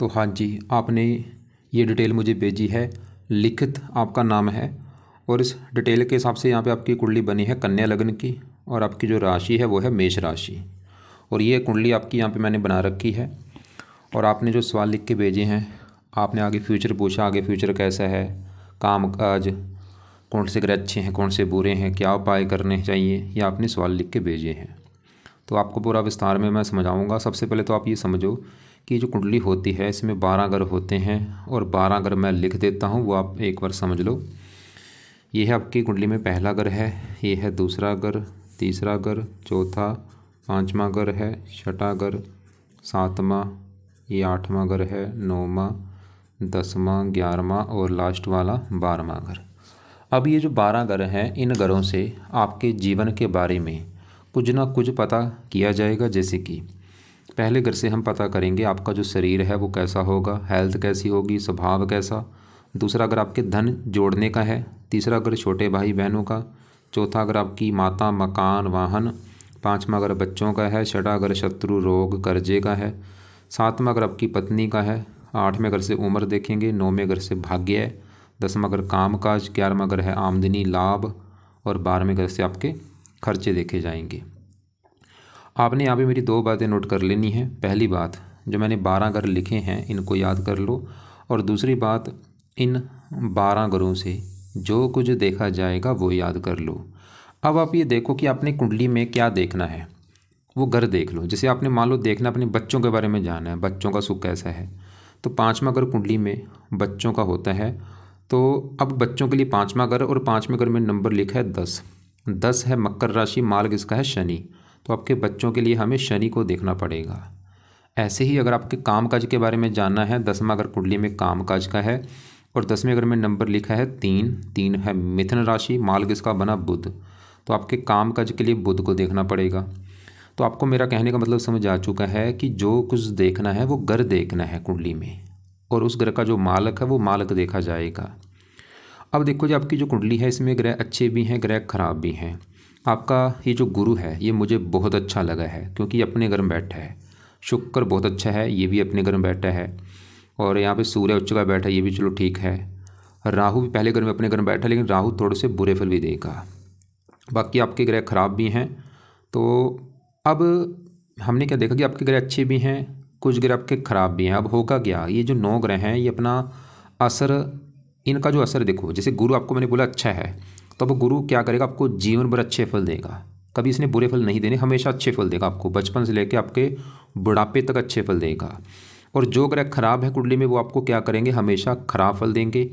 तो हाँ जी, आपने ये डिटेल मुझे भेजी है, लिखित आपका नाम है और इस डिटेल के हिसाब से यहाँ पे आपकी कुंडली बनी है कन्या लग्न की और आपकी जो राशि है वो है मेष राशि। और ये कुंडली आपकी यहाँ पे मैंने बना रखी है। और आपने जो सवाल लिख के भेजे हैं, आपने आगे फ्यूचर पूछा, आगे फ्यूचर कैसा है, काम काज, कौन से ग्रह अच्छे हैं कौन से बुरे हैं, क्या उपाय करने चाहिए, ये आपने सवाल लिख के भेजे हैं। तो आपको पूरा विस्तार में मैं समझाऊंगा। सबसे पहले तो आप ये समझो कि जो कुंडली होती है इसमें 12 ग्रह होते हैं और 12 ग्रह मैं लिख देता हूँ, वो आप एक बार समझ लो। ये है आपकी कुंडली में पहला ग्रह है, ये है दूसरा ग्रह, तीसरा ग्रह, चौथा, पाँचवा ग्रह है, छठा ग्रह, सातवां, ये आठवां ग्रह है, नौवां, 10वां, 11वां और लास्ट वाला 12वां ग्रह। अब ये जो 12 ग्रह हैं, इन ग्रहों से आपके जीवन के बारे में कुछ ना कुछ पता किया जाएगा। जैसे कि पहले ग्रह से हम पता करेंगे आपका जो शरीर है वो कैसा होगा, हेल्थ कैसी होगी, स्वभाव कैसा। दूसरा ग्रह आपके धन जोड़ने का है, तीसरा ग्रह छोटे भाई बहनों का, चौथा ग्रह आपकी माता, मकान, वाहन, पाँचवा ग्रह बच्चों का है, छठा ग्रह शत्रु, रोग, कर्जे का है, सातवां ग्रह आपकी पत्नी का है, आठवें ग्रह से उम्र देखेंगे, नौवें ग्रह से भाग्य है, 10वां ग्रह काम काज, 11वां ग्रह है आमदनी लाभ और 12वें ग्रह से आपके खर्चे देखे जाएंगे। आपने यहाँ पे मेरी 2 बातें नोट कर लेनी है। पहली बात, जो मैंने 12 ग्रह लिखे हैं इनको याद कर लो, और दूसरी बात, इन 12 ग्रहों से जो कुछ देखा जाएगा वो याद कर लो। अब आप ये देखो कि आपने कुंडली में क्या देखना है, वो ग्रह देख लो। जैसे आपने मान लो देखना अपने बच्चों के बारे में जानना है, बच्चों का सुख कैसा है, तो 5वां ग्रह कुंडली में बच्चों का होता है। तो अब बच्चों के लिए 5वां ग्रह और 5वें ग्रह में नंबर लिखा है 10। 10 है मकर राशि, मार्ग इसका है शनि। तो आपके बच्चों के लिए हमें शनि को देखना पड़ेगा। ऐसे ही अगर आपके कामकाज के बारे में जानना है, 10वां ग्रह कुंडली में कामकाज का है और 10वें ग्रह में नंबर लिखा है 3। 3 है मिथुन राशि, मार्ग इसका बना बुध। तो आपके कामकाज के लिए बुध को देखना पड़ेगा। तो आपको मेरा कहने का मतलब समझ आ चुका है कि जो कुछ देखना है वो ग्रह देखना है कुंडली में, और उस ग्रह का जो मालक है वो मालक देखा जाएगा। अब देखो, जो आपकी जो कुंडली है इसमें ग्रह अच्छे भी हैं, ग्रह खराब भी हैं। आपका ये जो गुरु है ये मुझे बहुत अच्छा लगा है, क्योंकि अपने घर में बैठा है। शुक्र बहुत अच्छा है, ये भी अपने घर में बैठा है। और यहाँ पे सूर्य उच्च का बैठा है, ये भी चलो ठीक है। राहु भी पहले घर में अपने घर में बैठा है, लेकिन राहु थोड़े से बुरे फल भी देगा। बाकी आपके ग्रह खराब भी हैं। तो अब हमने क्या देखा कि आपके ग्रह अच्छे भी हैं, कुछ ग्रह आपके खराब भी हैं। अब होगा क्या, ये जो 9 ग्रह हैं ये अपना असर, इनका जो असर देखो, जैसे गुरु आपको मैंने बोला अच्छा है, तो अब गुरु क्या करेगा, आपको जीवन भर अच्छे फल देगा। कभी इसने बुरे फल नहीं देने, हमेशा अच्छे फल देगा आपको, बचपन से लेकर आपके बुढ़ापे तक अच्छे फल देगा। और जो ग्रह खराब है कुंडली में वो आपको क्या करेंगे, हमेशा खराब फल देंगे।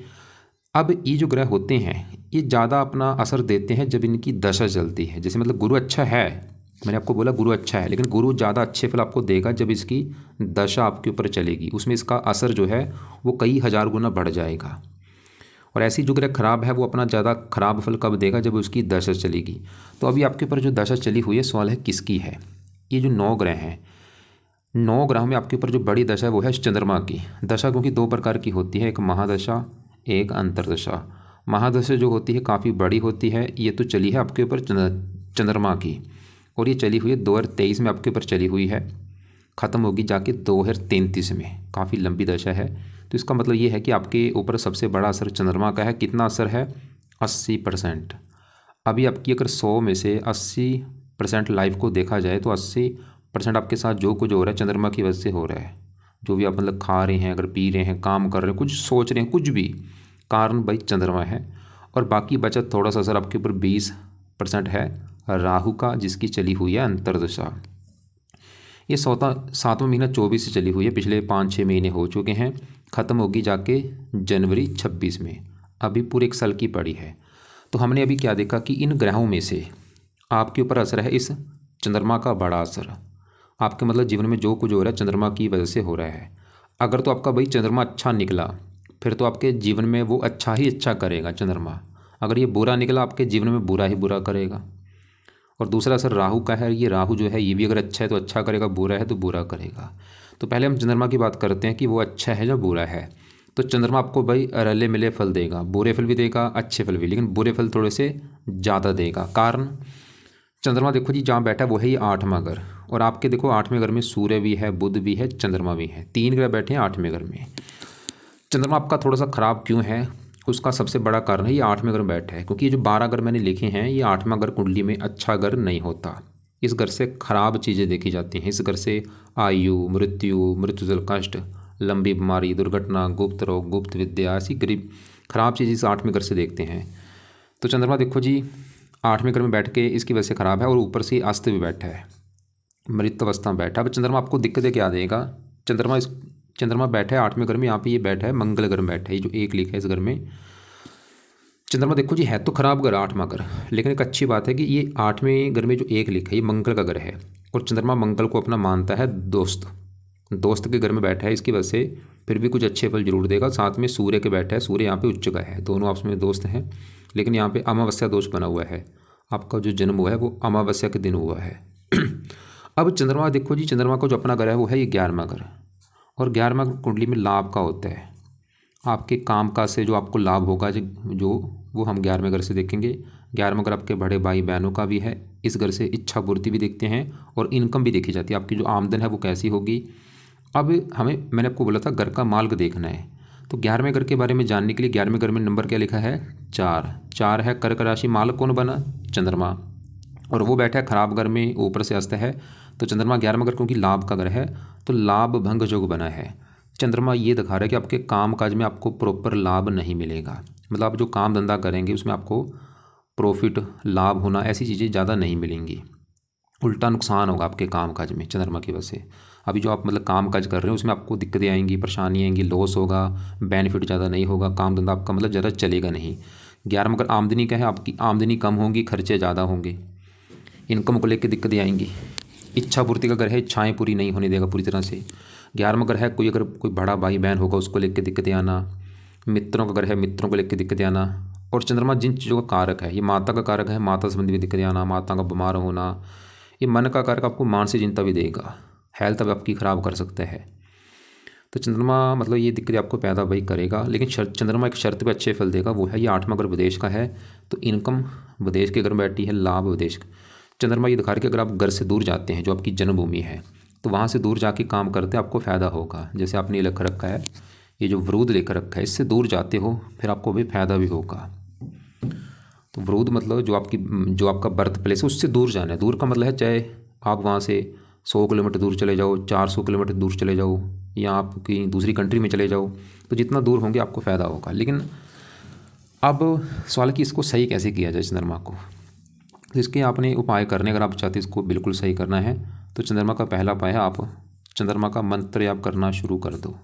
अब ये जो ग्रह होते हैं ये ज़्यादा अपना असर देते हैं जब इनकी दशा चलती है। जैसे मतलब गुरु अच्छा है, मैंने आपको बोला गुरु अच्छा है, लेकिन गुरु ज़्यादा अच्छे फल आपको देगा जब इसकी दशा आपके ऊपर चलेगी, उसमें इसका असर जो है वो कई हजार गुना बढ़ जाएगा। और ऐसी जो ग्रह खराब है वो अपना ज़्यादा खराब फल कब देगा, जब उसकी दशा चलेगी। तो अभी आपके ऊपर जो दशा चली हुई है, सवाल है किसकी है। ये जो 9 ग्रह हैं, 9 ग्रहों में आपके ऊपर जो बड़ी दशा है वो है चंद्रमा की दशा, क्योंकि 2 प्रकार की होती है, एक महादशा, एक अंतरदशा। महादशा जो होती है काफ़ी बड़ी होती है, ये तो चली है आपके ऊपर चंद्रमा की, और ये चली हुई है 2023 में आपके ऊपर चली हुई है, ख़त्म होगी जाके 2033 में। काफ़ी लंबी दशा है। तो इसका मतलब ये है कि आपके ऊपर सबसे बड़ा असर चंद्रमा का है। कितना असर है, 80%। अभी आपकी अगर 100 में से 80% लाइफ को देखा जाए तो 80% आपके साथ जो कुछ हो रहा है चंद्रमा की वजह से हो रहा है। जो भी आप मतलब खा रहे हैं, अगर पी रहे हैं, काम कर रहे हैं, कुछ सोच रहे हैं, कुछ भी कारण भाई चंद्रमा है। और बाकी बचत थोड़ा सा असर आपके ऊपर 20% है राहु का, जिसकी चली हुई है अंतरदशा। ये 7वां महीना 24 से चली हुई है, पिछले 5-6 महीने हो चुके हैं, ख़त्म होगी जाके जनवरी 26 में। अभी पूरे 1 साल की पड़ी है। तो हमने अभी क्या देखा कि इन ग्रहों में से आपके ऊपर असर है इस चंद्रमा का बड़ा असर। आपके मतलब जीवन में जो कुछ हो रहा है चंद्रमा की वजह से हो रहा है। अगर तो आपका भाई चंद्रमा अच्छा निकला, फिर तो आपके जीवन में वो अच्छा ही अच्छा करेगा चंद्रमा। अगर ये बुरा निकला, आपके जीवन में बुरा ही बुरा करेगा। और दूसरा असर राहु का है, ये राहु जो है ये भी अगर अच्छा है तो अच्छा करेगा, बुरा है तो बुरा करेगा। तो पहले हम चंद्रमा की बात करते हैं कि वो अच्छा है या बुरा है। तो चंद्रमा आपको भाई रले मिले फल देगा, बुरे फल भी देगा, अच्छे फल भी, लेकिन बुरे फल थोड़े से ज़्यादा देगा। कारण चंद्रमा देखो जी जहाँ बैठा है वो है ये 8वां घर, और आपके देखो 8वें घर में सूर्य भी है, बुध भी है, चंद्रमा भी है, 3 ग्रह बैठे हैं 8वें घर में। चंद्रमा आपका थोड़ा सा खराब क्यों है, उसका सबसे बड़ा कारण है ये 8वें घर में बैठा है, क्योंकि ये जो 12 घर मैंने लिखे हैं ये 8वां घर कुंडली में अच्छा घर नहीं होता। इस घर से खराब चीज़ें देखी जाती हैं। इस घर से आयु, मृत्यु, मृत्युजल कष्ट, लंबी बीमारी, दुर्घटना, गुप्त रोग, गुप्त विद्या, ऐसी गरीब खराब चीज़ इस 8वें घर से देखते हैं। तो चंद्रमा देखो जी 8वें घर में बैठ के इसकी वजह से खराब है, और ऊपर से अस्त भी बैठा है, मृत अवस्था में बैठा है। अब चंद्रमा आपको दिक्कतें क्या देगा। चंद्रमा बैठा है 8वें घर में, यहाँ पे ये बैठा है मंगल घर में बैठा है, ये जो 1 लिखा है इस घर में। चंद्रमा देखो जी है तो खराब घर 8वां घर, लेकिन एक अच्छी बात है कि ये 8वें घर में जो 1 लिखा है ये मंगल का घर है, और चंद्रमा मंगल को अपना मानता है दोस्त के घर में बैठा है। इसकी वजह से फिर भी कुछ अच्छे फल जरूर देगा। साथ में सूर्य के बैठा है, सूर्य यहाँ पे उच्च का है, दोनों आपस में दोस्त हैं, लेकिन यहाँ पे अमावस्या दोष बना हुआ है। आपका जो जन्म हुआ है वो अमावस्या के दिन हुआ है। अब चंद्रमा देखो जी, चंद्रमा का जो अपना घर है वो है ये 11वां घर, और 11वां कुंडली में लाभ का होता है। आपके काम काज से जो आपको लाभ होगा जो वो हम 11वें घर से देखेंगे। 11वां घर आपके बड़े भाई बहनों का भी है। इस घर से इच्छा पूर्ति भी देखते हैं और इनकम भी देखी जाती है। आपकी जो आमदन है वो कैसी होगी। अब मैंने आपको बोला था घर का मार्ग देखना है, तो 11वें घर के बारे में जानने के लिए 11वें घर में नंबर क्या लिखा है 4 है। कर्क राशि, मालक कौन बना चंद्रमा, और वो बैठा है खराब घर में, ऊपर से अस्त है। तो चंद्रमा 11वां घर क्योंकि लाभ का घर है तो लाभ भंग योग बना है। चंद्रमा ये दिखा रहा है कि आपके काम काज में आपको प्रॉपर लाभ नहीं मिलेगा, मतलब आप जो काम धंधा करेंगे उसमें आपको प्रॉफिट लाभ होना ऐसी चीज़ें ज़्यादा नहीं मिलेंगी, उल्टा नुकसान होगा आपके काम काज में चंद्रमा की वजह से। अभी जो आप मतलब काम काज कर रहे हैं उसमें आपको दिक्कतें आएंगी, परेशानी आएंगी, लॉस होगा, बेनिफिट ज़्यादा नहीं होगा, काम धंधा आपका मतलब ज़्यादा चलेगा नहीं। 11वां घर आमदनी का है, आपकी आमदनी कम होगी, खर्चे ज़्यादा होंगे, इनकम को लेकर दिक्कतें आएंगी। इच्छा पूर्ति का घर है, इच्छाएँ पूरी नहीं होने देगा पूरी तरह से। 11वां घर है, अगर कोई बड़ा भाई बहन होगा उसको लेकर दिक्कतें आना। मित्रों का घर है, मित्रों को लेकर दिक्कतें आना। और चंद्रमा जिन चीज़ों का कारक है, ये माता का कारक है, माता संबंधी भी दिक्कतें आना, माता का बीमार होना। ये मन का कारक आपको मानसिक चिंता भी देगा, हेल्थ अब आपकी ख़राब कर सकता है। तो चंद्रमा मतलब ये दिक्कतें आपको पैदा वही करेगा, लेकिन चंद्रमा एक शर्त पे अच्छे फल देगा, वो है ये 8वां घर विदेश का है, तो इनकम विदेश के घर में बैठी है, लाभ विदेश। चंद्रमा ये दिखा रहा है कि अगर आप घर से दूर जाते हैं, जो आपकी जन्मभूमि है, तो वहाँ से दूर जाके काम करते हैं आपको फ़ायदा होगा। जैसे आपने लिख रखा है, ये जो वरूद लेकर रखा है, इससे दूर जाते हो फिर आपको भी फ़ायदा भी होगा। तो वरूद मतलब जो आपका बर्थ प्लेस है उससे दूर जाना है। दूर का मतलब है चाहे आप वहाँ से 100 किलोमीटर दूर चले जाओ, 400 किलोमीटर दूर चले जाओ, या आप कहीं दूसरी कंट्री में चले जाओ, तो जितना दूर होंगे आपको फ़ायदा होगा। लेकिन अब सवाल कि इसको सही कैसे किया जाए चंद्रमा को, तो इसके आपने उपाय करने, अगर आप चाहते इसको बिल्कुल सही करना है तो चंद्रमा का पहला उपाय है आप चंद्रमा का मंत्र आप करना शुरू कर दो।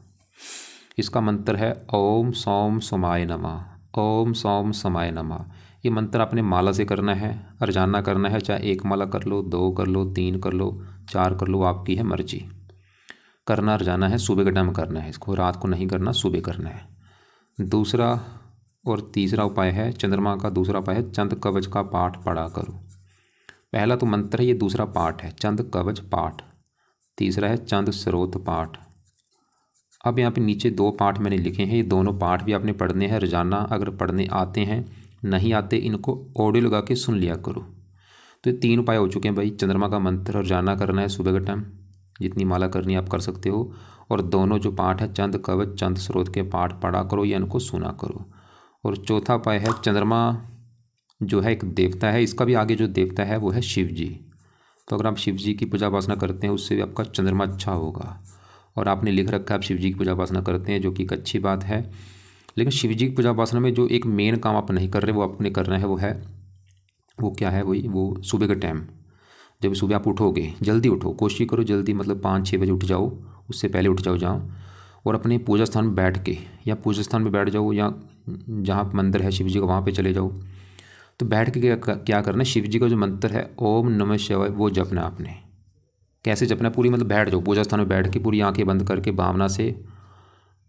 इसका मंत्र है ओम सौम समाय नमः, ओम सौम समाय नमः। ये मंत्र आपने माला से करना है, रोजाना करना है, चाहे 1 माला कर लो, 2 कर लो, 3 कर लो, 4 कर लो, आपकी है मर्जी। करना रोजाना है, सुबह के टाइम करना है इसको, रात को नहीं करना, सुबह करना है। दूसरा और तीसरा उपाय है, चंद्रमा का दूसरा उपाय है चंद कवच का पाठ पढ़ा करो। पहला तो मंत्र है, ये दूसरा पाठ है चंद कवच पाठ, तीसरा है चंद स्रोत पाठ। अब यहाँ पे नीचे 2 पाठ मैंने लिखे हैं, ये दोनों पाठ भी आपने पढ़ने हैं रोजाना। अगर पढ़ने आते हैं, नहीं आते इनको ऑडियो लगा के सुन लिया करो। तो ये 3 उपाय हो चुके हैं भाई। चंद्रमा का मंत्र रोजाना करना है सुबह के टाइम, जितनी माला करनी आप कर सकते हो, और दोनों जो पाठ है चंद कवच चंद स्रोत के पाठ पढ़ा करो या इनको सुना करो। और चौथा उपाय है, चंद्रमा जो है एक देवता है, इसका भी आगे जो देवता है वो है शिव जी। तो अगर आप शिव जी की पूजा उपासना करते हैं उससे भी आपका चंद्रमा अच्छा होगा। और आपने लिख रखा है आप शिव जी की पूजा उपासना करते हैं, जो कि एक अच्छी बात है। लेकिन शिव जी की पूजा उपासना में जो एक मेन काम आप नहीं कर रहे, वो आपने करना है, वो क्या है, वो सुबह के टाइम जब सुबह आप उठोगे, जल्दी उठो, कोशिश करो जल्दी, मतलब 5-6 बजे उठ जाओ, उससे पहले उठ जाओ और अपने पूजा स्थान में बैठ के, या पूजा स्थान में बैठ जाओ, या जहाँ मंदिर है शिव जी का वहाँ पे चले जाओ। तो बैठ के क्या करना है, शिव जी का जो मंत्र है ओम नमः शिवाय, वो जपना आपने। कैसे जपना है, पूरी मतलब बैठ जाओ पूजा स्थान में, बैठ के पूरी आंखें बंद करके भावना से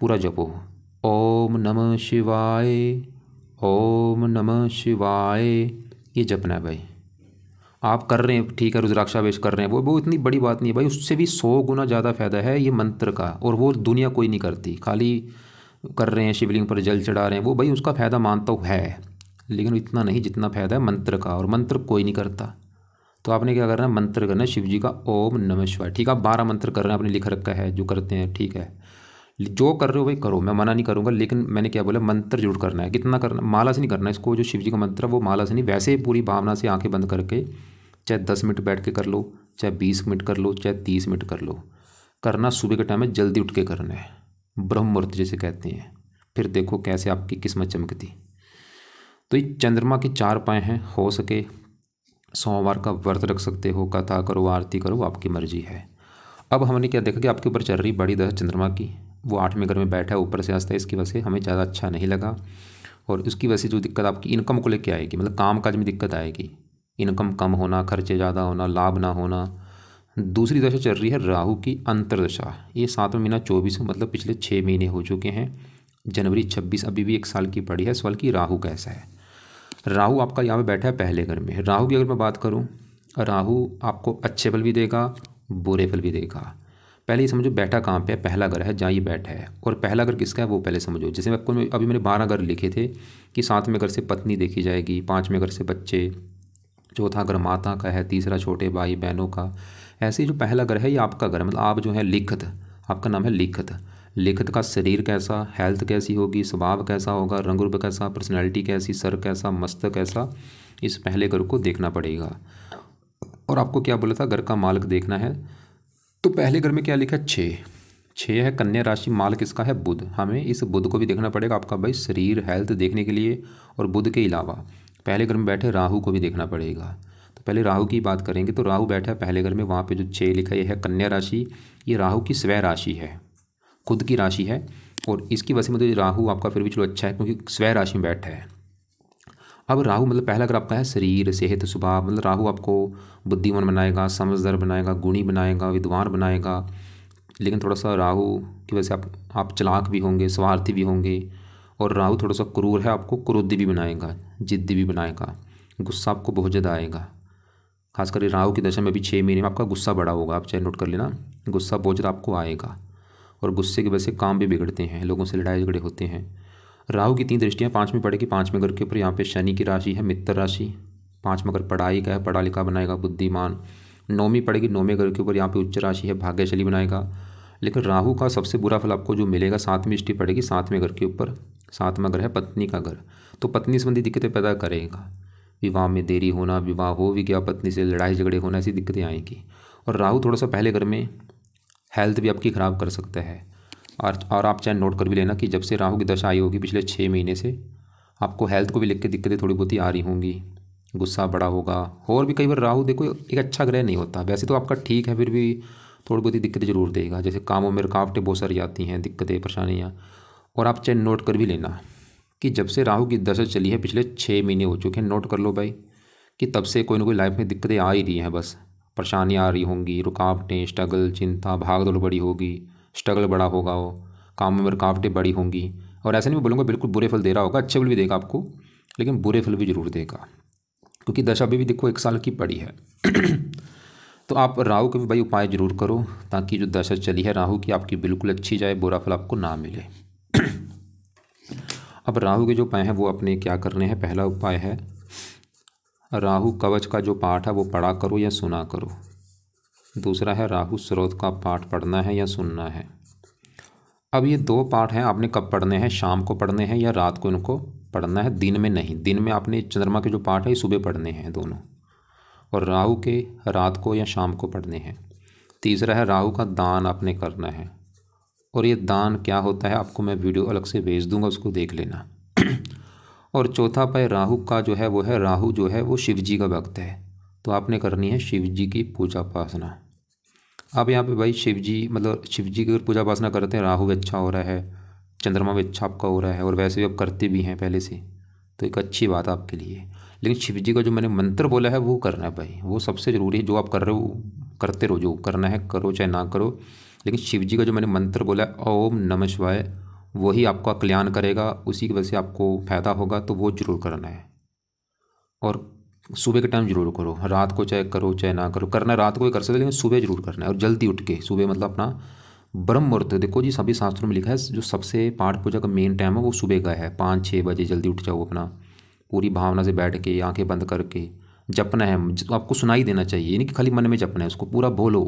पूरा जपो, ओम नमः शिवाय, ओम नमः शिवाय, ये जपना है भाई। आप कर रहे हैं ठीक है, रुद्राक्षावेश कर रहे हैं, वो इतनी बड़ी बात नहीं है भाई, उससे भी 100 गुना ज़्यादा फायदा है ये मंत्र का, और वो दुनिया कोई नहीं करती। खाली कर रहे हैं, शिवलिंग पर जल चढ़ा रहे हैं, वो भाई उसका फ़ायदा मानता हूँ है, लेकिन इतना नहीं जितना फ़ायदा है मंत्र का, और मंत्र कोई नहीं करता। तो आपने क्या करना है, मंत्र करना है शिव जी का ओम नमः शिवाय। ठीक है, आप 12 मंत्र कर रहे हैं, आपने लिख रखा है जो करते हैं, ठीक है, जो कर रहे हो भाई करो, मैं मना नहीं करूँगा, लेकिन मैंने क्या बोला, मंत्र जरूर करना है। कितना करना, माला से नहीं करना इसको, जो शिव जी का मंत्र है वो माला से नहीं, वैसे पूरी भावना से आंखें बंद करके चाहे 10 मिनट बैठ के कर लो, चाहे 20 मिनट कर लो, चाहे 30 मिनट कर लो। करना सुबह के टाइम में जल्दी उठ के करना है, ब्रह्म मुहूर्त जिसे कहते हैं। फिर देखो कैसे आपकी किस्मत चमकती। तो ये चंद्रमा के 4 पाँव हैं, हो सके सोमवार का व्रत रख सकते हो, कथा करो, आरती करो, आपकी मर्जी है। अब हमने क्या देखा कि आपके ऊपर चल रही बड़ी दशा चंद्रमा की, वो 8वें घर में बैठा है, ऊपर से हंसता है, इसकी वजह से हमें ज़्यादा अच्छा नहीं लगा। और उसकी वजह से जो दिक्कत आपकी इनकम को लेके आएगी, मतलब काम काज में दिक्कत आएगी, इनकम कम होना, खर्चे ज़्यादा होना, लाभ ना होना। दूसरी दशा चल रही है राहु की अंतर्दशा, ये 7वां महीना 24, मतलब पिछले 6 महीने हो चुके हैं, जनवरी 26 अभी भी 1 साल की पड़ी है। सवाल की राहु कैसा है। राहु आपका यहाँ पे बैठा है पहले घर में। राहु की अगर मैं बात करूँ, राहु आपको अच्छे फल भी देगा, बुरे फल भी देगा। पहले ये समझो बैठा कहाँ पे है, पहला घर है जहाँ ये बैठा है, और पहला घर किसका है वो पहले समझो। जैसे आपको अभी मैंने 12 घर लिखे थे कि 7वें घर से पत्नी देखी जाएगी, 5वें घर से बच्चे, चौथा घर माता का है, तीसरा छोटे भाई बहनों का। ऐसे ही जो पहला घर है ये आपका घर, मतलब आप जो है लिखित, आपका नाम है लिखित। लिखित का शरीर कैसा, हेल्थ कैसी होगी, स्वभाव कैसा होगा, रंग रूप कैसा, पर्सनैलिटी कैसी, सर कैसा, मस्तक कैसा, इस पहले घर को देखना पड़ेगा। और आपको क्या बोला था, घर का मालिक देखना है। तो पहले घर में क्या लिखा है, 6 है, कन्या राशि, माल किसका है, बुध। हमें इस बुध को भी देखना पड़ेगा आपका भाई, शरीर हेल्थ देखने के लिए। और बुध के अलावा पहले घर में बैठे राहु को भी देखना पड़ेगा। तो पहले राहु की बात करेंगे। तो राहु बैठा है पहले घर में, वहाँ पे जो 6 लिखा है कन्या राशि, ये राहु की स्वय राशि है, खुद की राशि है। और इसकी वजह से मतलब राहु आपका फिर भी चलो अच्छा है, क्योंकि स्वय राशि में बैठा है। अब राहु मतलब पहला अगर आपका है शरीर, सेहत, स्वभाव, मतलब राहु आपको बुद्धिमान बनाएगा, समझदार बनाएगा, गुणी बनाएगा, विद्वान बनाएगा। लेकिन थोड़ा सा राहु की वजह से आप चालाक भी होंगे, स्वार्थी भी होंगे। और राहु थोड़ा सा क्रूर है, आपको क्रोधी भी बनाएगा, जिद्दी भी बनाएगा, गुस्सा आपको बहुत ज़्यादा आएगा। खासकर राहु की दशा में भी 6 महीने में आपका गुस्सा बड़ा होगा, आप चाहे नोट कर लेना, गुस्सा बहुत ज़्यादा आपको आएगा। और गुस्से की वजह से काम भी बिगड़ते हैं, लोगों से लड़ाई झगड़े होते हैं। राहु की 3 दृष्टियाँ 5वीं पड़ेगी, 5वें घर के ऊपर। यहाँ पे शनि की राशि है मित्र राशि, 5वां घर पढ़ाई का है, पढ़ा लिखा बनाएगा, बुद्धिमान। 9वीं पड़ेगी 9वें घर के ऊपर, यहाँ पे उच्च राशि है, भाग्यशाली बनाएगा। लेकिन राहु का सबसे बुरा फल आपको जो मिलेगा, 7वीं दृष्टि पड़ेगी 7वें घर के ऊपर। 7वां घर है पत्नी का घर, तो पत्नी संबंधी दिक्कतें पैदा करेगा। विवाह में देरी होना, विवाह हो भी गया पत्नी से लड़ाई झगड़े होना, ऐसी दिक्कतें आएंगी। और राहु थोड़ा सा पहले घर में हेल्थ भी आपकी ख़राब कर सकता है। और आप चाहे नोट कर भी लेना कि जब से राहु की दशा आई होगी पिछले 6 महीने से, आपको हेल्थ को भी लेकर दिक्कतें थोड़ी बहुत ही आ रही होंगी, गुस्सा बड़ा होगा। और भी कई बार राहु देखो एक अच्छा ग्रह नहीं होता, वैसे तो आपका ठीक है, फिर भी थोड़ी बहुत ही दिक्कतें जरूर देगा। जैसे कामों में रुकावटें बहुत सारी आती हैं, दिक्कतें परेशानियाँ। और आप चाहे नोट कर भी लेना कि जब से राहु की दशा चली है पिछले 6 महीने हो चुके हैं, नोट कर लो भाई, कि तब से कोई ना कोई लाइफ में दिक्कतें आ ही रही हैं, बस परेशानियाँ आ रही होंगी, रुकावटें, स्ट्रगल, चिंता, भाग दौड़ बड़ी होगी, स्ट्रगल बड़ा होगा, वो काम में रुकावटें बड़ी होंगी। और ऐसा नहीं मैं बोलूँगा बिल्कुल बुरे फल दे रहा होगा, अच्छे फल भी देगा आपको, लेकिन बुरे फल भी जरूर देगा, क्योंकि दशा अभी भी देखो 1 साल की पड़ी है। तो आप राहु के भी भाई उपाय जरूर करो, ताकि जो दशा चली है राहु की आपकी बिल्कुल अच्छी जाए, बुरा फल आपको ना मिले। अब राहु के जो उपाय हैं वो अपने क्या करने हैं। पहला उपाय है राहु कवच का जो पाठ है वो पढ़ा करो या सुना करो। दूसरा है राहु स्रोत का पाठ पढ़ना है या सुनना है। अब ये 2 पाठ हैं, आपने कब पढ़ने हैं, शाम को पढ़ने हैं या रात को इनको पढ़ना है, दिन में नहीं। दिन में आपने चंद्रमा के जो पाठ है ये सुबह पढ़ने हैं दोनों, और राहु के रात को या शाम को पढ़ने हैं। तीसरा है राहु का दान आपने करना है, और ये दान क्या होता है आपको मैं वीडियो अलग से भेज दूंगा, उसको देख लेना। और चौथा उपाय राहु का जो है वो है, राहु जो है वो शिव जी का भक्त है, तो आपने करनी है शिव जी की पूजा उपासना। अब यहाँ पे भाई शिव जी, मतलब शिव जी की अगर पूजा उपासना करते हैं, राहु भी अच्छा हो रहा है, चंद्रमा भी अच्छा आपका हो रहा है, और वैसे भी आप करते भी हैं पहले से, तो एक अच्छी बात है आपके लिए। लेकिन शिव जी का जो मैंने मंत्र बोला है वो करना है भाई, वो सबसे ज़रूरी है। जो आप कर रहे हो करते रहो, जो करना है करो चाहे ना करो, लेकिन शिव जी का जो मैंने मंत्र बोला है ओम नमः शिवाय, वही आपका कल्याण करेगा, उसी की वजह से आपको फ़ायदा होगा, तो वो जरूर करना है। और सुबह के टाइम जरूर करो, रात को चाहे करो चाहे ना करो, करना रात को ही कर सकते लेकिन सुबह जरूर करना है। और जल्दी उठ के सुबह, मतलब अपना ब्रह्म मुहूर्त, देखो जी सभी शास्त्रों में लिखा है जो सबसे पाठ पूजा का मेन टाइम है वो सुबह का है, 5-6 बजे जल्दी उठ जाओ, अपना पूरी भावना से बैठ के आंखें बंद करके जपना है, आपको सुनाई देना चाहिए, यानी कि खाली मन में जपना है, उसको पूरा बोलो।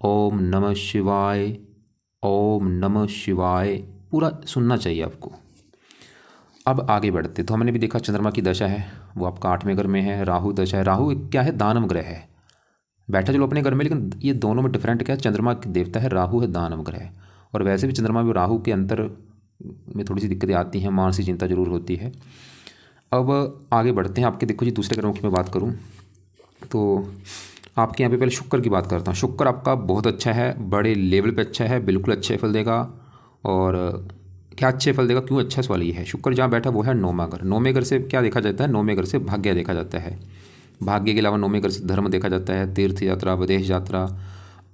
ओम नमः शिवाय, ओम नमः शिवाय, पूरा सुनना चाहिए आपको। अब आगे बढ़ते तो हमने भी देखा चंद्रमा की दशा है, वो आपका 8वें घर में है, राहु दशा है। राहु क्या है, दानव ग्रह है, बैठा चलो अपने घर में, लेकिन ये दोनों में डिफरेंट क्या है, चंद्रमा की देवता है, राहु है दानव ग्रह। और वैसे भी चंद्रमा में राहु के अंतर में थोड़ी सी दिक्कतें आती हैं, मानसिक चिंता जरूर होती है। अब आगे बढ़ते हैं आपके, देखो जी दूसरे ग्रहों की मैं बात करूँ तो आपके यहाँ पे पहले शुक्र की बात करता हूँ। शुक्र आपका बहुत अच्छा है, बड़े लेवल पे अच्छा है, बिल्कुल अच्छे फल देगा। और क्या अच्छे फल देगा, क्यों अच्छा सवाल ये है। शुक्र जहाँ बैठा वो है 9वां घर। 9वें घर से क्या देखा जाता है, 9वें घर से भाग्य देखा जाता है। भाग्य के अलावा 9वें घर से धर्म देखा जाता है, तीर्थ यात्रा, विदेश यात्रा।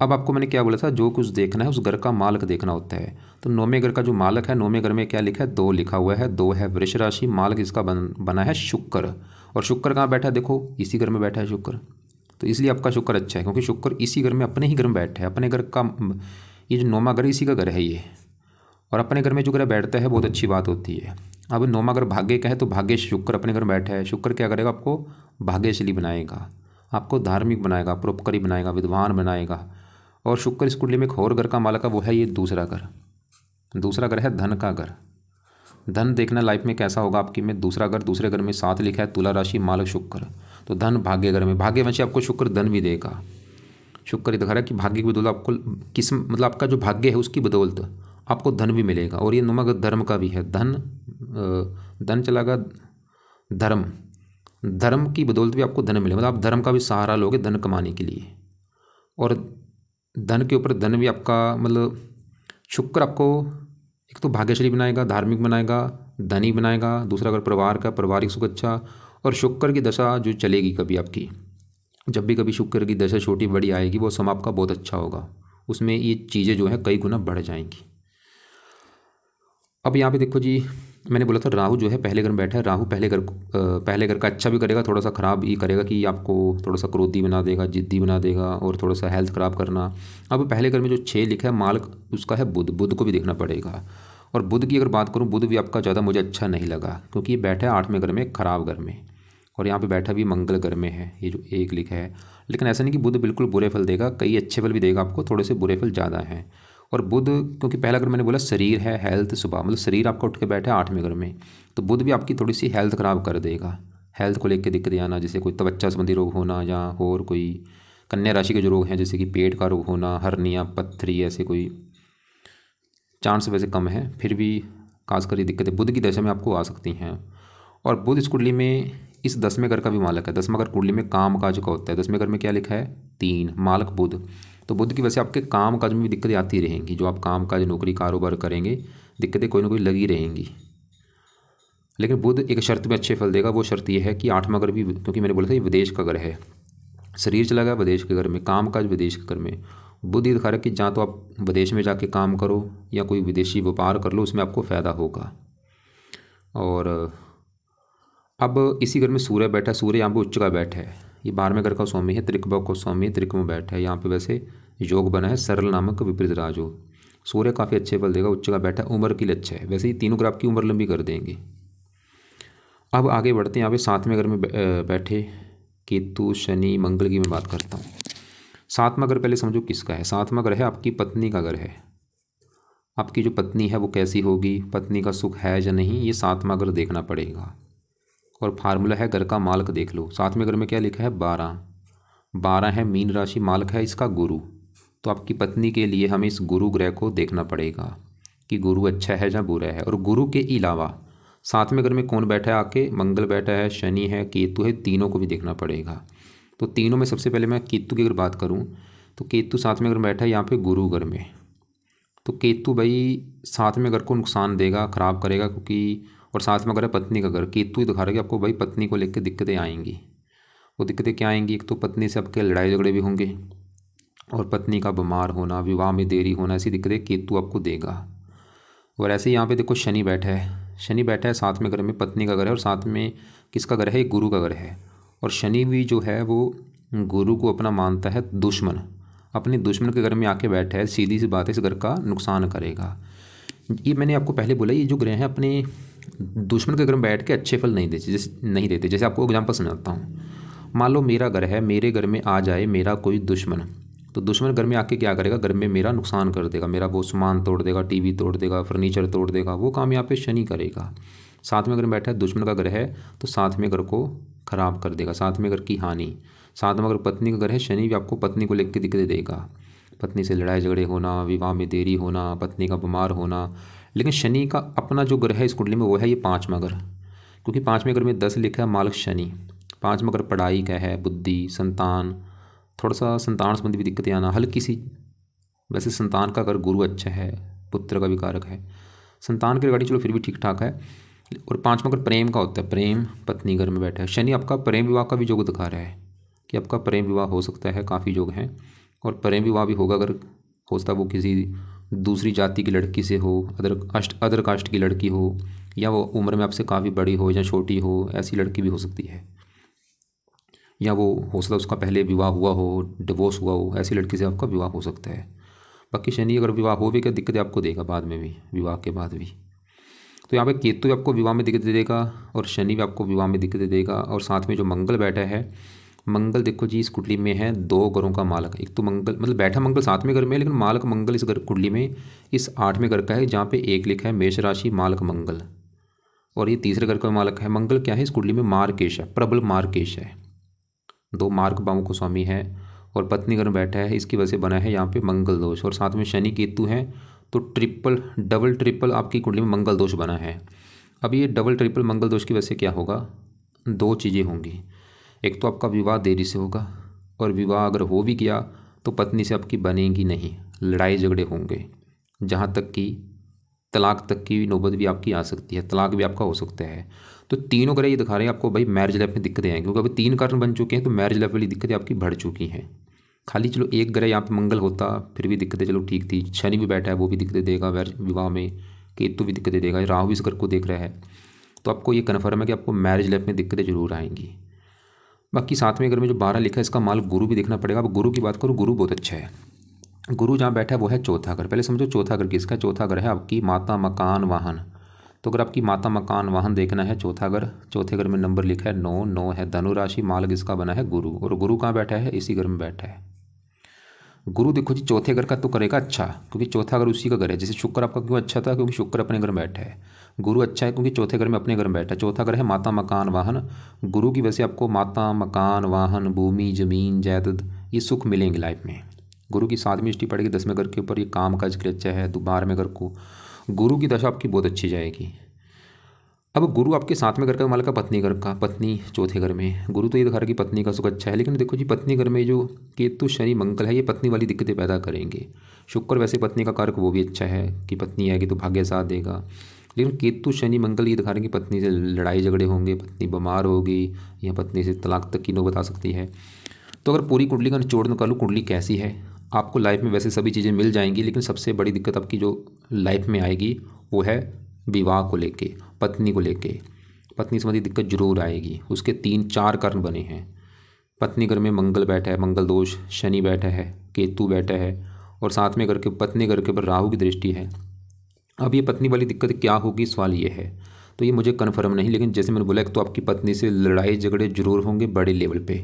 अब आपको मैंने क्या बोला था, जो कुछ देखना है उस घर का मालक देखना होता है। तो 9वें घर का जो मालक है, 9वें घर में क्या लिखा है, 2 लिखा हुआ है, 2 है वृष राशि, मालक इसका बना है शुक्र। और शुक्र कहाँ बैठा है, देखो इसी घर में बैठा है शुक्र। तो इसलिए आपका शुक्र अच्छा है, क्योंकि शुक्र इसी घर में, अपने ही घर में बैठा है। अपने घर का ये जो 9वां घर इसी का घर है ये, और अपने घर में जो ग्रह बैठता है बहुत अच्छी बात होती है। अब 9वां घर भाग्य का है, तो भाग्य शुक्र अपने घर में बैठा है। शुक्र क्या करेगा, आपको भाग्यशाली बनाएगा, आपको धार्मिक बनाएगा, परोपकारी बनाएगा, विद्वान बनाएगा। और शुक्र इस कुंडली में एक और घर का मालक है, वो है ये दूसरा घर। दूसरा घर है धन का घर। धन देखना लाइफ में कैसा होगा आपकी में, दूसरा घर, दूसरे घर में 7 लिखा है, तुला राशि, मालक शुक्र। तो धन भाग्य घर में, भाग्यवंशी आपको शुक्र धन भी देगा। शुक्र दिखा रहा है कि भाग्य की बदौलत आपको किस मतलब आपका जो भाग्य है उसकी बदौलत आपको धन भी मिलेगा। और ये 9वां घर धर्म का भी है, धन चला गया धर्म, धर्म की बदौलत भी आपको धन मिलेगा, मतलब आप धर्म का भी सहारा लोगे धन कमाने के लिए। और धन के ऊपर धन भी आपका, मतलब शुक्र आपको एक तो भाग्यशाली बनाएगा, धार्मिक बनाएगा, धनी बनाएगा। दूसरा अगर परिवार का, पारिवारिक सुख अच्छा। और शुक्र की दशा जो चलेगी कभी आपकी, जब भी कभी शुक्र की दशा छोटी बड़ी आएगी, वो समय आपका बहुत अच्छा होगा, उसमें ये चीज़ें जो है कई गुना बढ़ जाएंगी। अब यहाँ पे देखो जी, मैंने बोला था राहु जो है पहले घर में बैठा है। राहु पहले घर का अच्छा भी करेगा, थोड़ा सा ख़राब ही करेगा कि आपको थोड़ा सा क्रोधी बना देगा, जिद्दी बना देगा, और थोड़ा सा हेल्थ ख़राब करना। अब पहले घर में जो 6 लिखा है मालक उसका है बुध, बुध को भी देखना पड़ेगा। और बुध की अगर बात करूँ, बुध भी आपका ज़्यादा मुझे अच्छा नहीं लगा, क्योंकि ये बैठा है 8वें घर में, ख़राब घर में। और यहाँ पे बैठा भी मंगल घर में है, ये जो 1 लिखा है। लेकिन ऐसा नहीं कि बुध बिल्कुल बुरे फल देगा, कई अच्छे फल भी देगा आपको, थोड़े से बुरे फल ज़्यादा हैं। और बुध, क्योंकि पहला घर मैंने बोला शरीर है, हेल्थ, सुबह, मतलब शरीर आपका उठ के बैठा है 8वें घर में, तो बुध भी आपकी थोड़ी सी हेल्थ ख़राब कर देगा। हेल्थ को लेकर दिक्कत आना, जैसे कोई त्वचा संबंधी रोग होना, या और कोई कन्या राशि के जो रोग हैं, जैसे कि पेट का रोग होना, हर्निया, पत्थरी, ऐसे कोई चांस वैसे कम है, फिर भी खासकर ये दिक्कतें बुध की दशा में आपको आ सकती हैं। और बुध इस कुंडली में इस 10वें घर का भी मालक है। 10वां घर कुंडली में काम काज का होता है। 10वें घर में क्या लिखा है, 3, मालक बुध। तो बुध की वजह से आपके काम काज में भी दिक्कतें आती रहेंगी। जो आप काम काज, नौकरी, कारोबार करेंगे, दिक्कतें कोई ना कोई लगी रहेंगी। लेकिन बुध एक शर्त में अच्छे फल देगा, वो शर्त ये है कि 8वां घर भी, क्योंकि मैंने बोला था ये विदेश का घर है, शरीर चला गया विदेश के घर में, काम काज विदेश के घर में। बुध ये दिखा रहा है कि जहाँ तो आप विदेश में जाके काम करो या कोई विदेशी व्यापार कर लो, उसमें आपको फ़ायदा होगा। और अब इसी घर में सूर्य बैठा है। सूर्य यहाँ पे उच्च का बैठा है, ये 12वें घर का स्वामी है, त्रिकभाव का स्वामी है, त्रिक में बैठा है। यहाँ पे वैसे योग बना है सरल नामक विपरीत राजयोग। सूर्य काफ़ी अच्छे फल देगा, उच्च का बैठा है, उम्र के लिए अच्छा है। वैसे ही तीनों ग्रह आपकी उम्र लंबी कर देंगे। अब आगे बढ़ते हैं, यहाँ पे 7वें घर में बैठे केतु, शनि, मंगल की मैं बात करता हूँ। 7वां घर पहले समझो किसका है। 7वां घर है आपकी पत्नी का घर है। आपकी जो पत्नी है वो कैसी होगी, पत्नी का सुख है या नहीं, ये 7वां घर देखना पड़ेगा। और फार्मूला है घर का मालक देख लो। 7वें घर में क्या लिखा है, 12, 12 है मीन राशि, मालक है इसका गुरु। तो आपकी पत्नी के लिए हमें इस गुरु ग्रह को देखना पड़ेगा कि गुरु अच्छा है या बुरा है। और गुरु के अलावा 7वें घर में कौन बैठा है, आके मंगल बैठा है, शनि है, केतु है, तीनों को भी देखना पड़ेगा। तो तीनों में सबसे पहले मैं केतु की अगर बात करूँ तो केतु 7वें घर में बैठा है यहाँ पे गुरु घर में। तो केतु भाई 7वें घर को नुकसान देगा, ख़राब करेगा, क्योंकि और 7वां घर है पत्नी का घर। केतु ही दिखा रहा है कि आपको भाई पत्नी को लेकर दिक्कतें आएंगी। वो दिक्कतें क्या आएंगी, एक तो पत्नी से आपके लड़ाई झगड़े भी होंगे, और पत्नी का बीमार होना, विवाह में देरी होना, ऐसी दिक्कतें केतु आपको देगा। और ऐसे ही यहाँ पे देखो शनि बैठा है। शनि बैठा है 7वें घर में, पत्नी का घर है, और साथ में किसका घर है, गुरु का घर है। और शनि भी जो है वो गुरु को अपना मानता है दुश्मन, अपने दुश्मन के घर में आके बैठा है। सीधी सी बात है, इस घर का नुकसान करेगा। ये मैंने आपको पहले बोला, ये जो ग्रह हैं अपने दुश्मन के घर में बैठ के अच्छे फल नहीं देते। जैसे आपको एग्जाम्पल समझाता हूँ। मान लो मेरा घर है, मेरे घर में आ जाए मेरा कोई दुश्मन, तो दुश्मन घर में आके क्या करेगा, घर में मेरा नुकसान कर देगा, मेरा वो सामान तोड़ देगा, टीवी तोड़ देगा, फर्नीचर तोड़ देगा, वो काम यहाँ पे शनि करेगा। साथ में अगर बैठा है दुश्मन का घर है तो साथ में घर को खराब कर देगा, साथ में घर की हानि। साथ में अगर पत्नी का घर है, शनि भी आपको पत्नी को लेकर दिक्कतें देगा, पत्नी से लड़ाई झगड़े होना, विवाह में देरी होना, पत्नी का बीमार होना। लेकिन शनि का अपना जो घर है इस कुंडली में वो है ये 5वां घर, क्योंकि 5वें घर में 10 लिखा है मालक शनि। 5वां घर पढ़ाई का है, बुद्धि, संतान, थोड़ा सा संतान संबंधी भी दिक्कतें आना हल्की सी। वैसे संतान का अगर गुरु अच्छा है, पुत्र का भी कारक है, संतान की रिगार्डिंग चलो फिर भी ठीक ठाक है। और 5वां घर प्रेम का होता है, प्रेम पत्नी घर में बैठा है। शनि आपका प्रेम विवाह का भी योग दिखा रहा है कि आपका प्रेम विवाह हो सकता है, काफ़ी योग हैं। और प्रेम विवाह भी होगा अगर होता वो किसी दूसरी जाति की लड़की से हो, अदर कास्ट की लड़की हो, या वो उम्र में आपसे काफ़ी बड़ी हो या छोटी हो, ऐसी लड़की भी हो सकती है। या वो हो सकता है उसका पहले विवाह हुआ हो, डिवोर्स हुआ हो, ऐसी लड़की से आपका विवाह हो सकता है। बाकी शनि अगर विवाह हो भी क्या दिक्कतें आपको देगा बाद में भी, विवाह के बाद भी। तो यहाँ पे केतु भी आपको विवाह में दिक्कत देगा और शनि भी आपको विवाह में दिक्कत देगा। और साथ में जो मंगल बैठा है, मंगल देखो जी इस कुंडली में है 2 घरों का मालक। एक तो मंगल मतलब बैठा मंगल 7वें घर में है, लेकिन मालक मंगल इस घर कुंडली में इस 8वें घर का है, जहाँ पे एक लिखा है मेष राशि मालक मंगल। और ये तीसरे घर का मालक है। मंगल क्या है इस कुंडली में, मार्केश है, प्रबल मार्केश है, 2 मार्क भावों को स्वामी है और पत्नी घर में बैठा है, इसकी वजह से बना है यहाँ पे मंगल दोष। और साथ में शनि केतु है तो डबल ट्रिपल आपकी कुंडली में मंगल दोष बना है। अब ये डबल ट्रिपल मंगल दोष की वजह से क्या होगा, 2 चीज़ें होंगी। एक तो आपका विवाह देरी से होगा, और विवाह अगर हो भी गया तो पत्नी से आपकी बनेगी नहीं, लड़ाई झगड़े होंगे, जहाँ तक कि तलाक तक की नौबत भी आपकी आ सकती है, तलाक भी आपका हो सकता है। तो तीनों ग्रह ये दिखा रहे हैं आपको भाई मैरिज लाइफ में दिक्कतें आएंगी, क्योंकि अभी 3 कारण बन चुके हैं तो मैरिज लाइफ वाली दिक्कतें आपकी बढ़ चुकी हैं। खाली चलो एक ग्रह यहाँ पे मंगल होता फिर भी दिक्कतें चलो ठीक थी, शनि भी बैठा है वो भी दिक्कतें देगा विवाह में, केतु भी दिक्कतें देगा, राहु भी इस घर को देख रहा है, तो आपको ये कन्फर्म है कि आपको मैरिज लाइफ में दिक्कतें जरूर आएंगी। बाकी 7वें घर में जो 12 लिखा है इसका माल गुरु भी देखना पड़ेगा। अब गुरु की बात करूँ, गुरु बहुत अच्छा है। गुरु जहाँ बैठा है वो है चौथा घर। पहले समझो चौथा घर किसका, चौथा घर है आपकी माता, मकान, वाहन। तो अगर आपकी माता, मकान, वाहन देखना है, चौथा घर, चौथे घर में नंबर लिखा है 9 है धनु राशि, मालक इसका बना है गुरु। और गुरु कहाँ बैठा है, इसी घर में बैठा है। गुरु देखो जी चौथे घर का तो करेगा अच्छा, क्योंकि चौथा घर उसी का घर है। जैसे शुक्र आपका क्यों अच्छा था, क्योंकि शुक्र अपने घर में बैठा है। गुरु अच्छा है क्योंकि चौथे घर में अपने घर में बैठा है। चौथा घर है माता, मकान, वाहन। गुरु की वजह से आपको माता, मकान, वाहन, भूमि, जमीन, जायदाद ये सुख मिलेंगे लाइफ में। गुरु की 7वीं दृष्टि पड़ेगी 10वें घर के ऊपर, ये काम काज के लिए अच्छा है। 12वें घर को गुरु की दशा आपकी बहुत अच्छी जाएगी। अब गुरु आपके 7वें घर का मालक का पत्नी घर का, पत्नी चौथे घर में। गुरु तो ये दिखा रहा है कि पत्नी का सुख अच्छा है, लेकिन देखो जी पत्नी घर में जो केतु, शनि, मंगल है ये पत्नी वाली दिक्कतें पैदा करेंगे। शुक्र वैसे पत्नी का कारक वो भी अच्छा है कि पत्नी आएगी तो भाग्य साथ देगा, लेकिन केतु, शनि, मंगल ये दिखा रहे हैं कि पत्नी से लड़ाई झगड़े होंगे, पत्नी बीमार होगी, या पत्नी से तलाक तक की नौबत आ सकती है। तो अगर पूरी कुंडली का निचोड़ निकालूं कुंडली कैसी है, आपको लाइफ में वैसे सभी चीज़ें मिल जाएंगी, लेकिन सबसे बड़ी दिक्कत आपकी जो लाइफ में आएगी वो है विवाह को लेके, पत्नी को लेके। पत्नी संबंधी दिक्कत जरूर आएगी। उसके 3-4 कारण बने हैं। पत्नी घर में मंगल बैठा है, मंगल दोष, शनि बैठा है, केतु बैठा है, और साथ में घर के पत्नी घर के ऊपर राहु की दृष्टि है। अब ये पत्नी वाली दिक्कत क्या होगी, सवाल ये है। तो ये मुझे कन्फर्म नहीं, लेकिन जैसे मैंने बोला तो आपकी पत्नी से लड़ाई झगड़े जरूर होंगे बड़े लेवल पे।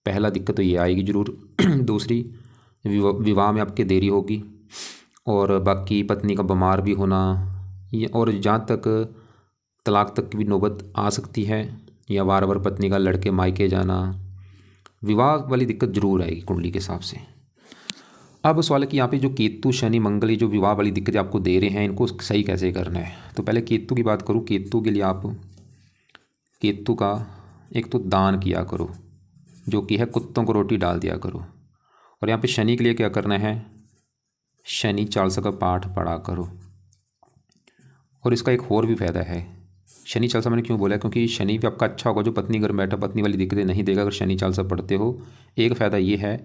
पहला दिक्कत तो ये आएगी जरूर। दूसरी, विवाह में आपके देरी होगी, और बाकी पत्नी का बीमार भी होना, और जहाँ तक तलाक तक की भी नौबत आ सकती है, या बार बार पत्नी का लड़के मायके जाना। विवाह वाली दिक्कत जरूर आएगी कुंडली के हिसाब से। अब सवाल है कि यहाँ पे जो केतु, शनि, मंगल ये जो विवाह वाली दिक्कतें आपको दे रहे हैं इनको सही कैसे करना है। तो पहले केतु की बात करूँ। केतु के लिए आप केतु का एक तो दान किया करो, जो कि है कुत्तों को रोटी डाल दिया करो। और यहाँ पे शनि के लिए क्या करना है, शनि चालीसा का पाठ पढ़ा करो। और इसका एक और भी फ़ायदा है, शनि चालीसा मैंने क्यों बोला, क्योंकि शनि भी आपका अच्छा होगा, जो पत्नी घर बैठा पत्नी वाली दिक्कतें नहीं देगा अगर शनि चालीसा पढ़ते हो। एक फ़ायदा ये है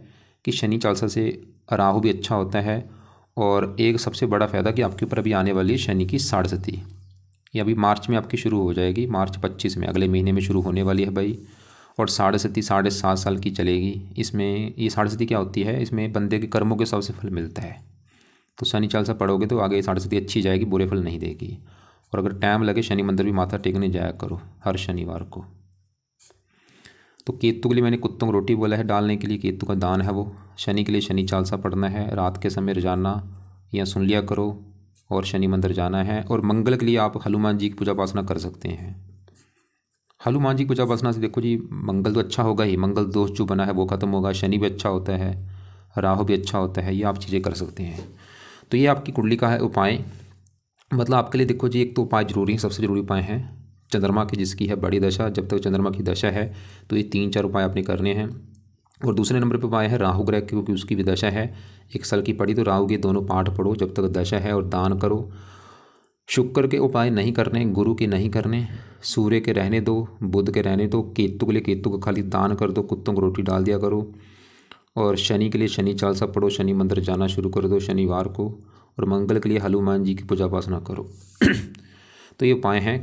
कि शनि चालीसा से राहु भी अच्छा होता है, और एक सबसे बड़ा फ़ायदा कि आपके ऊपर अभी आने वाली शनि की साढ़ेसती, ये अभी मार्च में आपकी शुरू हो जाएगी, मार्च 25 में, अगले महीने में शुरू होने वाली है भाई। और साढ़ेसती 7.5 साल की चलेगी। इसमें ये साढ़ेसती क्या होती है, इसमें बंदे के कर्मों के हिसाब से फल मिलता है। तो शनि चालीसा पढ़ोगे तो आगे साढ़ेसती अच्छी जाएगी, बुरे फल नहीं देगी। और अगर टाइम लगे शनि मंदिर भी माथा टेकने जाया करो हर शनिवार को। तो केतु के लिए मैंने कुत्तों को रोटी बोला है डालने के लिए, केतु का दान है वो। शनि के लिए शनि चालीसा पढ़ना है, रात के समय रोजाना या सुन लिया करो, और शनि मंदिर जाना है। और मंगल के लिए आप हनुमान जी की पूजा उपासना कर सकते हैं। हनुमान जी की पूजा उपासना से देखो जी, मंगल तो अच्छा होगा ही, मंगल दोष जो बना है वो खत्म होगा, शनि भी अच्छा होता है, राहु भी अच्छा होता है, ये आप चीज़ें कर सकते हैं। तो ये आपकी कुंडली का है उपाय। मतलब आपके लिए देखो जी, एक तो उपाय जरूरी है, सबसे जरूरी उपाय है चंद्रमा की जिसकी है बड़ी दशा, जब तक चंद्रमा की दशा है तो ये 3-4 उपाय आपने करने हैं। और दूसरे नंबर पे उपाय है राहु ग्रह, क्योंकि उसकी भी दशा है 1 साल की पड़ी, तो राहु के दोनों पाठ पढ़ो जब तक दशा है, और दान करो। शुक्र के उपाय नहीं करने, गुरु के नहीं करने, सूर्य के रहने दो, बुध के रहने दो, केतु के लिए केतु का खाली दान कर दो, कुत्तों को रोटी डाल दिया करो। और शनि के लिए शनि चालीसा पढ़ो, शनि मंदिर जाना शुरू कर दो शनिवार को। और मंगल के लिए हनुमान जी की पूजा उपासना करो। तो ये उपाय हैं।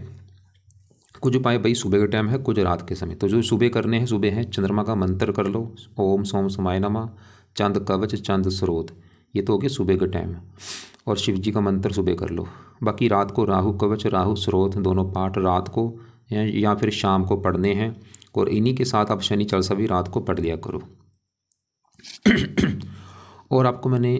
कुछ उपाय भाई सुबह के टाइम है, कुछ रात के समय। तो जो सुबह करने हैं, सुबह है चंद्रमा का मंत्र कर लो, ओम सोम समाय नमः, चंद कवच चंद स्रोत, ये तो हो गया सुबह के टाइम। और शिव जी का मंत्र सुबह कर लो। बाकी रात को राहु कवच राहु स्रोत दोनों पाठ रात को या फिर शाम को पढ़ने हैं। और इन्हीं के साथ आप शनि चालीसा भी रात को पढ़ लिया करो। और आपको मैंने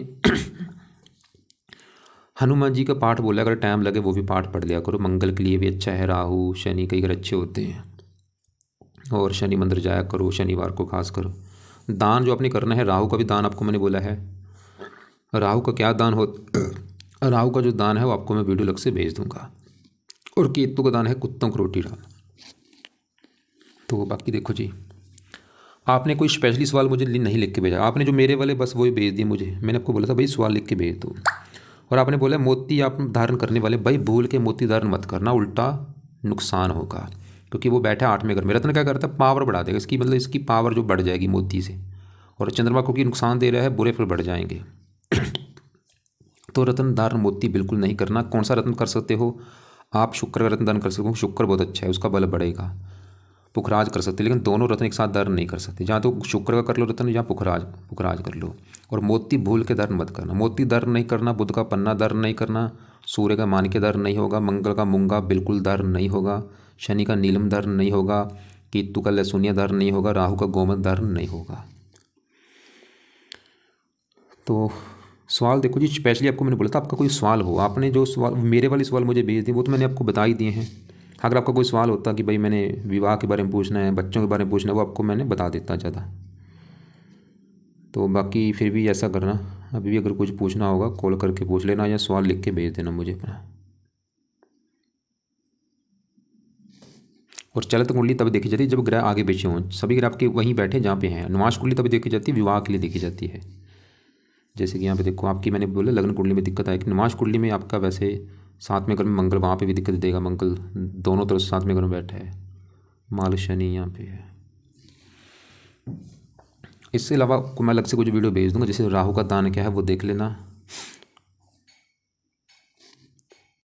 हनुमान जी का पाठ बोला, अगर टाइम लगे वो भी पाठ पढ़ लिया करो, मंगल के लिए भी अच्छा है। राहु शनि कई बार अच्छे होते हैं। और शनि मंदिर जाया करो शनिवार को खास करो। दान जो आपने करना है, राहु का भी दान आपको मैंने बोला है। राहु का क्या दान हो, राहु का जो दान है वो आपको मैं वीडियो अलग से भेज दूंगा। और केतु का दान है कुत्तों को रोटी डालना। तो बाकी देखो जी, आपने कोई स्पेशली सवाल मुझे नहीं लिख के भेजा, आपने जो मेरे वाले बस वही भेज दिए मुझे। मैंने आपको बोला था भाई सवाल लिख के भेज दो। और आपने बोला मोती आप धारण करने वाले, भाई भूल के मोती धारण मत करना, उल्टा नुकसान होगा। क्योंकि वो बैठा 8वें घर में, रत्न क्या करता है, पावर बढ़ा देगा इसकी, मतलब इसकी पावर जो बढ़ जाएगी मोती से। और चंद्रमा को की नुकसान दे रहा है, बुरे फल बढ़ जाएंगे। तो रत्न धारण मोती बिल्कुल नहीं करना। कौन सा रत्न कर सकते हो आप, शुक्र का रत्न धारण कर सकते हो, शुक्र बहुत अच्छा है, उसका बल बढ़ेगा। पुखराज कर सकते, लेकिन दोनों रत्न एक साथ धारण नहीं कर सकते। जहाँ तो शुक्र का कर लो रत्न, या पुखराज कर लो। और मोती भूल के धारण मत करना, मोती धारण नहीं करना, बुध का पन्ना धारण नहीं करना, सूर्य का मानिक्य धारण नहीं होगा, मंगल का मूंगा बिल्कुल धारण नहीं होगा, शनि का नीलम धारण नहीं होगा, केतु का लहसुनिया धारण नहीं होगा, राहु का गोमत धारण नहीं होगा। तो सवाल देखो जी, स्पेशली आपको मैंने बोला था आपका कोई सवाल हो, आपने जो सवाल मेरे वाले सवाल मुझे भेज दिए वो तो मैंने आपको बता ही दिए हैं। अगर आपका कोई सवाल होता कि भाई मैंने विवाह के बारे में पूछना है, बच्चों के बारे में पूछना है, वो आपको मैंने बता देता ज़्यादा। तो बाकी फिर भी ऐसा करना, अभी भी अगर कुछ पूछना होगा कॉल करके पूछ लेना, या सवाल लिख के भेज देना मुझे अपना। और चलत कुंडली तब देखी जाती है जब ग्रह आगे पीछे हों, सभी ग्रह आपके वहीं बैठे जहाँ पे हैं। निवास कुंडली तब देखी जाती है, विवाह के लिए देखी जाती है। जैसे कि यहाँ पे देखो आपकी मैंने बोला लग्न कुंडली में दिक्कत आएगी, निवास कुंडली में आपका वैसे 7वें घर में मंगल, वहाँ पे भी दिक्कत देगा। मंगल दोनों तरफ 7वें घर में बैठा है, माल शनि यहाँ पे है। इससे अलावा आपको मैं अलग से कुछ वीडियो भेज दूंगा, जैसे राहु का दान क्या है वो देख लेना।